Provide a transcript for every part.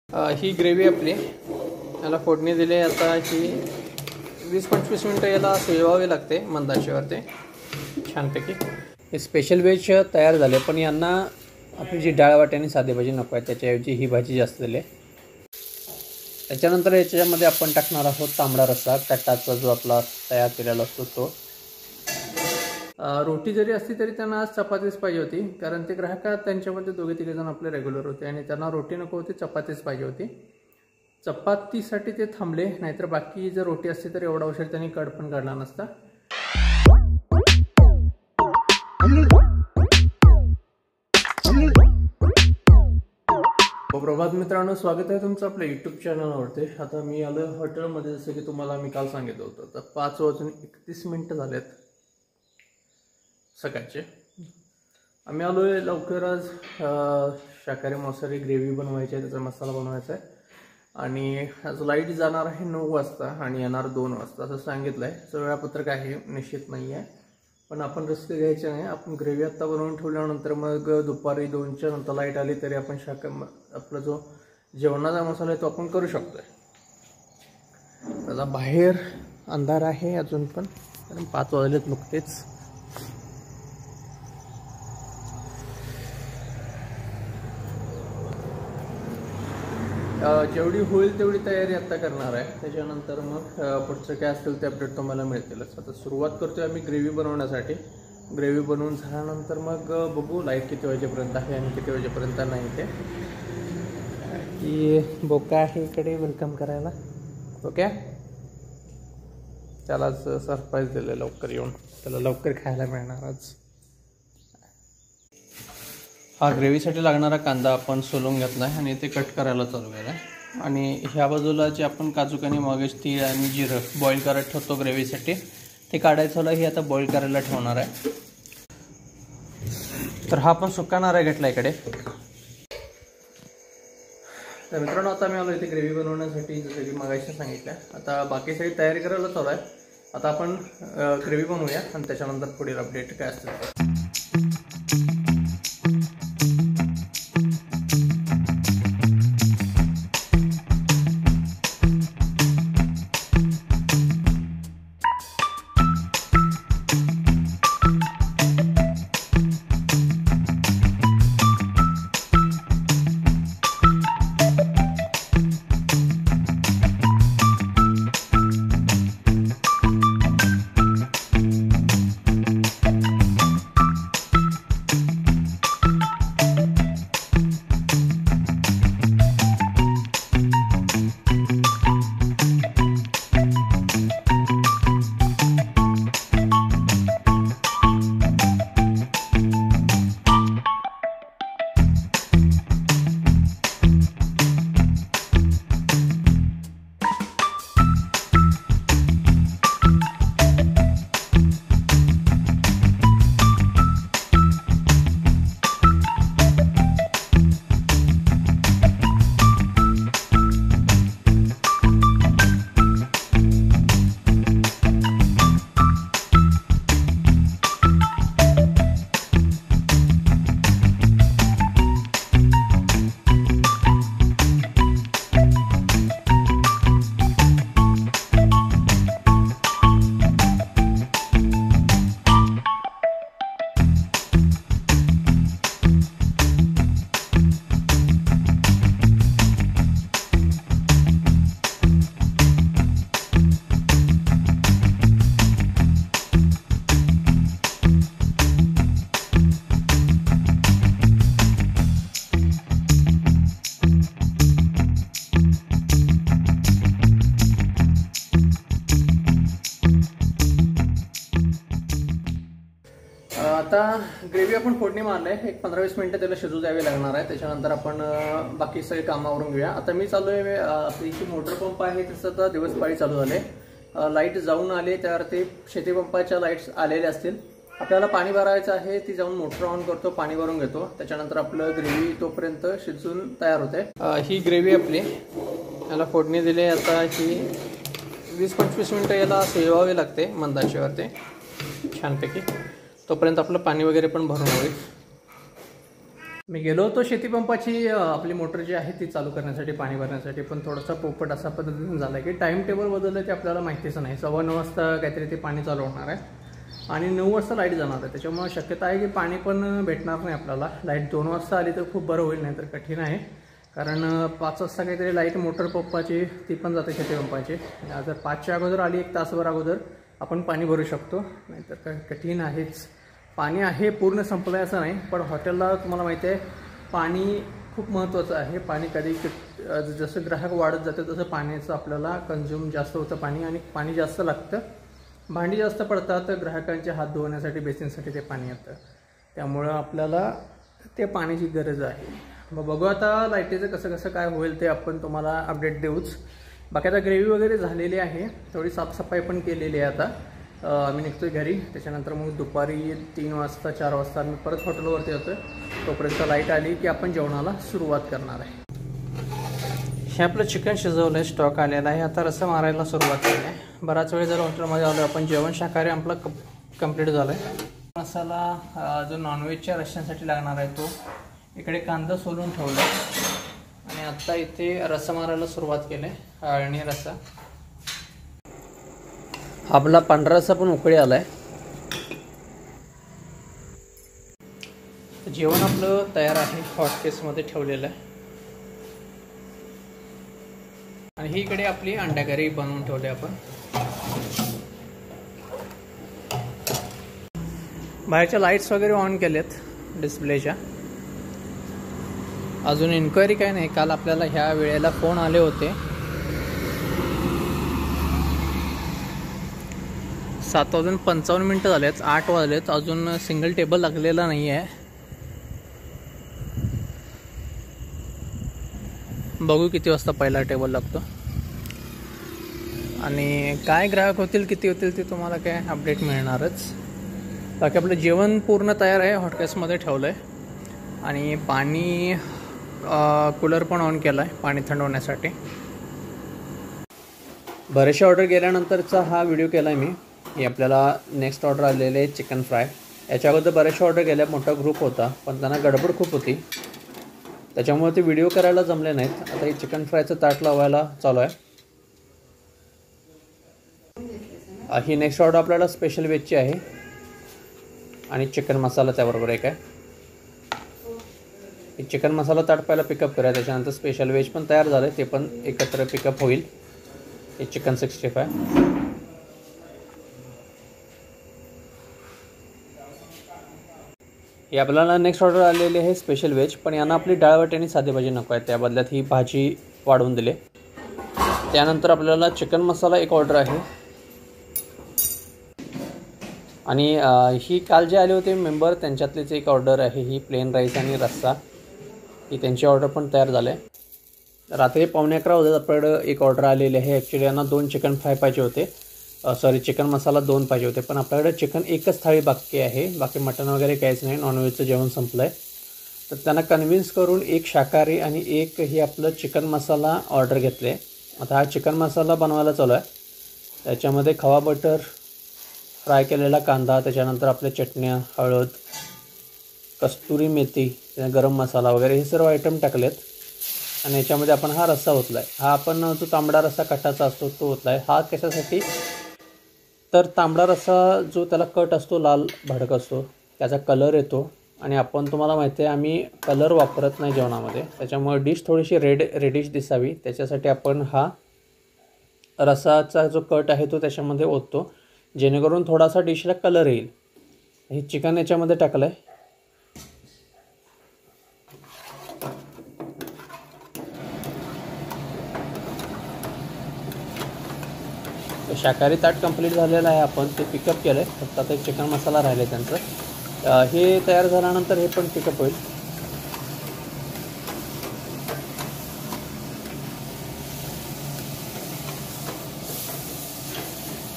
ही gravy आपली याला फोडणी दिली. आता ही 20-25 मिनटं याला शिजवावी लागते मंद आचेवरती छानपैकी. हे स्पेशल व्हेज तयार झाले, पण यांना आपली जी डाळ वाट्याने साधी भाजी नको आहे, त्याच्याऐवजी ही भाजी जास्त दिली. त्याच्यानंतर याच्यामध्ये आपण टाकणार आहोत तांबडा रस्सा, कट्टाचा जो आपला तयार केलेला असतो तो. रोटी जरी असती तरी त्यांना आज चपातीच पाहिजे होती, कारण ते ग्राहक त्यांच्यामध्ये 2-3 जण आपले रेग्युलर होते आणि त्यांना रोटी नको होती, चपातीच पाहिजे होती. चपातीसाठी ते थांबले, नाहीतर बाकी जर रोटी असती तर एवढा उशीर त्यांनी कड पण काढला नसता. प्रभात मित्रांनो, स्वागत आहे तुमचं आपल्या यूट्यूब चॅनलवरती. आता मी आलो हॉटेलमध्ये, जसं की तुम्हाला मी काल सांगितलं होतं. तर 5:31 झालेत सकाळचे. आम्ही आलो आहे लवकर. आज शाकाहारी मांसाहारी ग्रेव्ही बनवायची आहे, त्याचा मसाला बनवायचा आहे. आणि आज लाईट जाणार आहे 9 वाजता आणि येणार 2 वाजता असं सांगितलं आहे. असं वेळापत्रक आहे, निश्चित नाही आहे, पण आपण रिस्क घ्यायचे नाही. आपण ग्रेव्ही आत्ता बनवून ठेवल्यानंतर मग दुपारी 2च्या नंतर लाईट आली तरी आपण आपला जो जेवणाचा मसाला आहे तो आपण करू शकतो. त्याला बाहेर अंधार आहे अजून पण, कारण 5 वाजलेत नुकतेच. जेवढी होईल तेवढी तयारी आत्ता करणार आहे. त्याच्यानंतर मग पुढचं काय असेल ते अपडेट तुम्हाला मिळतीलच. आता सुरुवात करतोय आम्ही ग्रेव्ही बनवण्यासाठी. ग्रेव्ही बनवून झाल्यानंतर मग बघू लाईट किती वाजेपर्यंत आहे आणि किती वाजेपर्यंत नाही. ते की बोका आहे इकडे वेलकम करायला. ओके, त्यालाच सरप्राईज दिलं लवकर येऊन, त्याला लवकर खायला मिळणार आज. हा ग्रेव्हीसाठी लागणारा कांदा आपण सोलून घेतला आहे आणि ते कट करायला चालू केला आहे. आणि ह्या बाजूला जे आपण काजूकनी मगज तीळ आणि जिरं बॉईल करत ठेवतो ग्रेव्हीसाठी, ते काढायचं हे आता बॉईल करायला ठेवणार आहे. तर हा आपण सुका नारळ घेतला इकडे. तर मित्रांनो, आता मी आलो इथे ग्रेव्ही बनवण्यासाठी, जसं की मगाशी सांगितलं. आता बाकी सगळी तयारी करायला चालू आहे. आता आपण ग्रेव्ही बनवूया आणि त्याच्यानंतर पुढील अपडेट काय असतील. आता ग्रेव्ही आपण फोडणी मारले, एक 15-20 मिनिटं त्याला शिजू द्यावी लागणार आहे. त्याच्यानंतर आपण बाकी सगळे कामावरून घेऊया. आता मी चालू आहे, आपली जी मोटर पंप आहे त्याचं आता दिवसपाळी चालू झाले. लाईट जाऊन आले, त्यावर ते शेतीपंपाच्या लाईट्स आलेल्या असतील. आपल्याला पाणी भरायचं आहे, ती जाऊन मोटर ऑन करतो, पाणी भरून घेतो. त्याच्यानंतर आपलं ग्रेव्ही तोपर्यंत शिजून तयार होते. ही ग्रेव्ही आपली याला फोडणी दिली. आता ही 20-25 मिनिटं याला शिजवावी लागते मंद आचेवरती छानपैकी. तोपर्यंत आपलं पाणी वगैरे पण भरून होईल. मी गेलो होतो शेतीपंपाची आपली मोटर जी आहे ती चालू करण्यासाठी, पाणी भरण्यासाठी, पण थोडासा पोपट असा पद्धतीने झाला की टाईम टेबल बदललं ते आपल्याला माहितीच नाही. 9:15 वाजता काहीतरी ते पाणी चालू होणार आहे आणि 9 वाजता लाईट जाणार आहे. त्याच्यामुळे शक्यता आहे की पाणी पण भेटणार नाही आपल्याला. लाईट 2 वाजता आली तर खूप बरं होईल, नाही तर कठीण आहे. कारण 5 वाजता काहीतरी लाईट मोटर पंपाची ती पण जाते शेतीपंपाची. जर 5च्या अगोदर आली, 1 तासभर अगोदर आपण पाणी भरू शकतो, नाहीतर काय कठीण आहेच. पाणी आहे, पूर्ण संपलं आहे असं नाही, पण हॉटेलला तुम्हाला माहिती आहे पाणी खूप महत्त्वाचं आहे. पाणी कधी जसं ग्राहक वाढत जाते तसं पाण्याचं आपल्याला कंझ्युम जास्त होतं पाणी, आणि पाणी जास्त लागतं. भांडी जास्त पडतात, ग्राहकांचे हात धुवण्यासाठी, बेसिनसाठी ते पाणी येतं. त्यामुळं आपल्याला ते पाण्याची गरज आहे. मग बघू आता लाईटीचं कसं कसं काय होईल ते आपण तुम्हाला अपडेट देऊच. बाकी आता ग्रेव्ही वगैरे झालेली आहे, थोडी साफसफाई पण केलेली आहे. आता आम्ही निघतोय घरी, त्याच्यानंतर मग दुपारी 3 वाजता 4 वाजता आम्ही परत हॉटेलवरती येतोय. तोपर्यंत लाईट आली की आपण जेवणाला सुरुवात करणार आहे. हे आपलं चिकन शिजवलं आहे, स्टॉक आलेला आहे. आता रस्सा मारायला सुरुवात केली आहे. बराच वेळ जर हॉटेलमध्ये आलो आपण, जेवण शाकाहारी आपलं कंप्लीट झालं आहे. मसाला जो नॉनव्हेजच्या रश्श्यांसाठी लागणार आहे तो इकडे कांदा सोलून ठेवला आणि आता इथे रस्सा मारायला सुरुवात केली आहे. अळणी रस्सा, आपला पांढरा रस्सा पण उकळी आला आहे. जेवण आपलं तयार आहे, हॉटकेसमध्ये ठेवलेलं आहे. आणि ही इकडे आपली अंडाकरी बनवून ठेवली आपण. बाहेरच्या लाईट्स वगैरे ऑन केलेत डिस्प्लेच्या. अजून इन्क्वायरी काय नाही. काल आपल्याला ह्या वेळेला फोन आले होते. 7:55 झालेत, 8 वाजलेत, अजून सिंगल टेबल लागलेला नाही आहे. बघू किती वाजता पहिला टेबल लागतो आणि काय ग्राहक होतील, किती होतील ते तुम्हाला काय अपडेट मिळणारच. बाकी आपलं जेवण पूर्ण तयार आहे, हॉटकेसमध्ये ठेवलं आहे. आणि पाणी कूलर पण ऑन केला आहे पाणी थंड होण्यासाठी. बरेचसे ऑर्डर गेल्यानंतरचा हा व्हिडिओ केला आहे मी. हे आपल्याला नेक्स्ट ऑर्डर आलेले चिकन फ्राय. याच्या अगोदर बरेचसे ऑर्डर गेल्या, मोठा ग्रुप होता पण त्यांना गडबड खूप होती, त्याच्यामुळे ते व्हिडिओ करायला जमले नाहीत. आता हे चिकन फ्रायचं ताट लावायला चालू आहे. ही नेक्स्ट ऑर्डर आपल्याला स्पेशल वेजची आहे आणि चिकन मसाला त्याबरोबर एक आहे. चिकन मसाला ताट पहिला पिकअप करूया, त्याच्यानंतर स्पेशल वेज पण तयार झालं, ते पण एकत्र पिकअप होईल. हे चिकन 65. हे आपल्याला नेक्स्ट ऑर्डर आलेली आहे स्पेशल वेज, पण यांना आपली डाळ वाटी आणि साधी भाजी नको आहे, त्या बदल्यात ही भाजी वाढवून दिली. त्यानंतर आपल्याला चिकन मसाला एक ऑर्डर आहे. आणि ही काल जे आले होते मेंबर त्यांच्यातलीच एक ऑर्डर आहे, ही प्लेन राईस आणि रस्सा. ही त्यांची ऑर्डर पण तयार झालं आहे. रात्री 11:15 होते आपल्याकडं एक ऑर्डर आलेली आहे. ॲक्च्युली यांना 2 चिकन फ्राय पाहिजे होते, चिकन मसाला 2 पाहिजे होते, पण आपल्याकडे चिकन एकच थाळी बाकी आहे. बाकी मटण वगैरे काहीच नाही, नॉनव्हेजचं जेवण संपलं आहे. तर त्यांना कन्व्हिन्स करून एक शाकाहारी आणि एक ही आपलं चिकन मसाला ऑर्डर घेतले. आता हा चिकन मसाला बनवायला चालू आहे. त्याच्यामध्ये खवा बटर, फ्राय केलेला कांदा, त्याच्यानंतर आपल्या चटण्या, हळद, कस्तुरी मेथी, गरम मसाला वगैरे हे सर्व आयटम टाकलेत. आणि याच्यामध्ये आपण हा रस्सा ओतला आहे. हा आपण जो तांबडा रस्सा कटाचा असतो तो ओतला आहे. हा कशासाठी, तर तांबडा रस्सा जो त्याला कट असतो, लाल भडक असतो, त्याचा कलर येतो. आणि आपण तुम्हाला माहिती आहे आम्ही कलर वापरत नाही जेवणामध्ये, त्याच्यामुळे डिश थोडीशी रेडिश दिसावी त्याच्यासाठी आपण हा रस्साचा जो कट आहे तो त्याच्यामध्ये ओततो, जेणेकरून थोडासा डिशला कलर येईल. हे चिकन याच्यामध्ये टाकलं आहे. शाकाहारी ताट कंप्लीट झालेलं आहे, आपण ते पिकअप केलं आहे. फक्त आता चिकन मसाला राहिले त्यांचं. हे तयार झाल्यानंतर हे पण पिकअप होईल.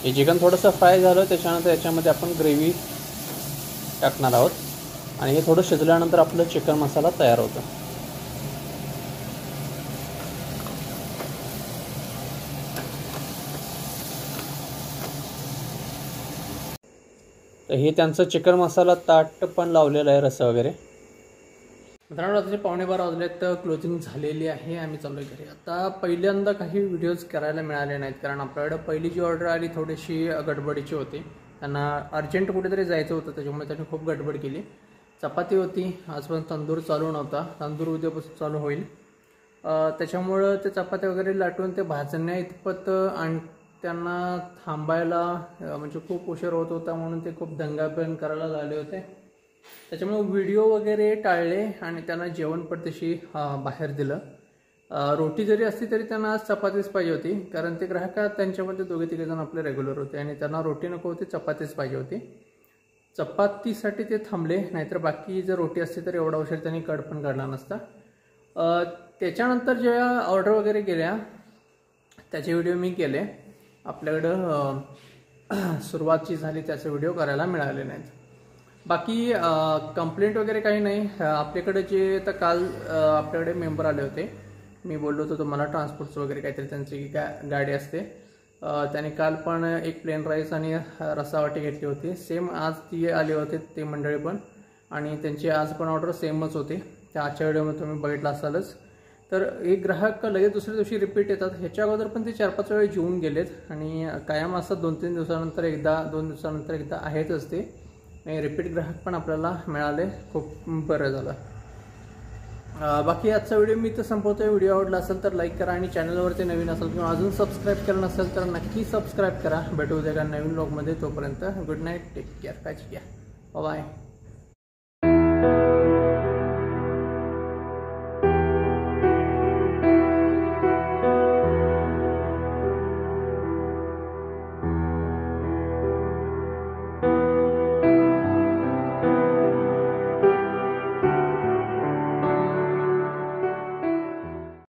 हे चिकन थोडंसं फ्राय झालं, त्याच्यानंतर याच्यामध्ये आपण ग्रेव्ही टाकणार आहोत आणि हे थोडं शिजल्यानंतर आपलं चिकन मसाला तयार होतं. तर हे त्यांचं चिकन मसाला ताट पण लावलेलं आहे, रस्सा वगैरे. मित्रांनो रात्री 11:15 वाजलेत तर क्लोजिंग झालेली आहे. आम्ही चाललोय घरी. आता पहिल्यांदा काही व्हिडिओज करायला मिळाले नाहीत कारण आपल्याकडे पहिली जी ऑर्डर आली थोडीशी गडबडीची होती. त्यांना अर्जंट कुठेतरी जायचं होतं त्याच्यामुळे त्यांनी खूप गडबड केली. चपाती होती, आज पण तंदूर चालू नव्हता. तंदूर उद्यापासून चालू होईल. त्याच्यामुळं ते चपात्या वगैरे लाटून ते भाजण्या इतपत आणि त्यांना थांबायला म्हणजे खूप उशीर होत होता म्हणून ते खूप दंगाबन करायला लागले होते. त्याच्यामुळे व्हिडिओ वगैरे टाळले आणि त्यांना जेवण पण तशी बाहेर दिलं. रोटी जरी असती तरी त्यांना आज चपातीच पाहिजे होती कारण ते ग्राहक त्यांच्यामध्ये दोघे तिघे जण आपले रेग्युलर होते आणि त्यांना रोटी नको होती, चपातीच पाहिजे होती. चपातीसाठी ते थांबले, नाहीतर बाकी जर रोटी असती तर एवढा उशीर त्यांनी कट पण काढला नसता. त्याच्यानंतर जेव्हा ऑर्डर वगैरे गेल्या त्याचे व्हिडिओ मी केले. आपल्याकडं सुरुवात जी झाली त्याचे व्हिडिओ करायला मिळाले नाहीत. बाकी कंप्लेंट वगैरे काही नाही. आपल्याकडे जे तर काल आपल्याकडे मेंबर आले होते, मी बोललो होतो तुम्हाला ट्रान्सपोर्टचं वगैरे काहीतरी त्यांची गाडी असते. त्याने काल पण एक प्लेन राईस आणि रस्सावाटी घेतली होती. सेम आज ती आले होते ते मंडळी पण आणि त्यांची आज पण ऑर्डर सेमच होती. त्या आजच्या व्हिडिओमध्ये तुम्ही बघितलं असालच. तर एक ग्राहक लगेच दुसऱ्या दिवशी रिपीट येतात. ह्याच्या अगोदर पण ते 4-5 वेळा जेवून गेलेत आणि कायम असं 2-3 दिवसानंतर एकदा 2 दिवसानंतर एकदा आहेतच ते. रिपीट ग्राहक पण आपल्याला मिळाले, खूप बरं झालं. बाकी आजचा व्हिडिओ मी तर संपवतोय. व्हिडिओ आवडला असेल तर लाईक करा आणि चॅनलवरती नवीन असेल किंवा अजून सबस्क्राईब केलं नसेल तर नक्की सबस्क्राईब करा. भेटू उद्या का नवीन व्लॉगमध्ये. तोपर्यंत गुड नाईट, टेक केअर, काळजी घ्या, बाय.